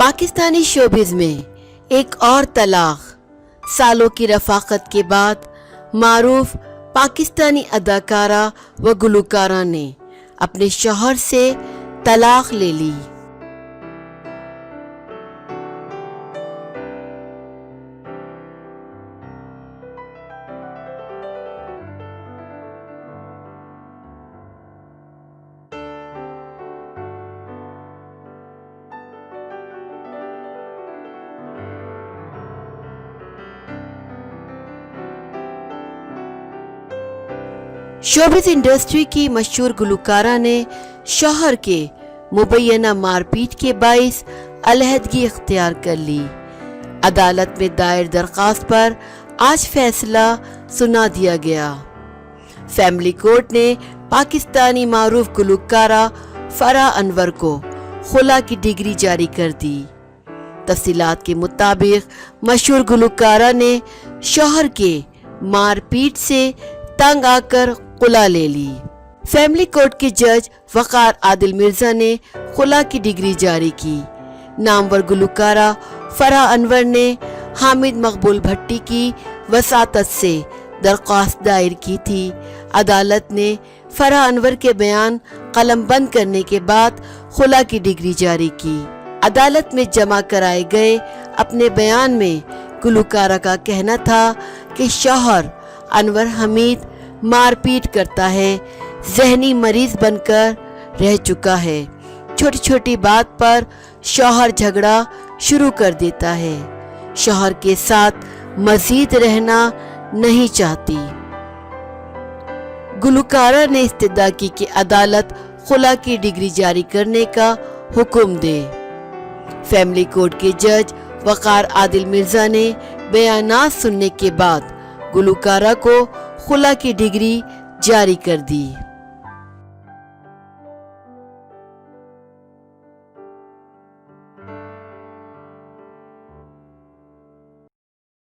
Pakistani showbiz में एक और तलाक। सालों की रफ़ाक़त के बाद मारूफ पाकिस्तानी अदाकारा व गुलकारा ने अपने शौहर से तलाक ले ली। शोबिज़ इंडस्ट्री की मशहूर गुलकारा ने शौहर के मुबैना मारपीट के बाइस अलहदगी इख्तियार कर ली। अदालत में दायर दरख्वास्त पर आज फैसला सुना दिया गया। फैमिली कोर्ट ने पाकिस्तानी मारूफ गुलकारा फराह अनवर को खुला की डिग्री जारी कर दी। तफसीलात के मुताबिक मशहूर गुलकारा ने शौहर के मारपीट से तंग आकर खुला ले ली। फैमिली कोर्ट के जज वकार आदिल मिर्जा ने खुला की डिग्री जारी की। नामवर गुलकारा फराह अनवर ने हामिद मकबूल भट्टी की वसातत से दरख्वास्त दायर की थी। अदालत ने फराह अनवर के बयान कलमबंद करने के बाद खुला की डिग्री जारी की। अदालत में जमा कराए गए अपने बयान में गुलकारा का कहना था कि शौहर अनवर हमीद मारपीट करता है, जहनी मरीज बनकर रह चुका है। छोटी छोटी बात पर शौहर झगड़ा शुरू कर देता है। शौहर के साथ मजीद रहना नहीं चाहती। गुलकारा ने इस्तदा की कि अदालत खुला की डिग्री जारी करने का हुक्म दे। फैमिली कोर्ट के जज वकार आदिल मिर्जा ने बयानात सुनने के बाद गुलकारा को खुला की डिग्री जारी कर दी।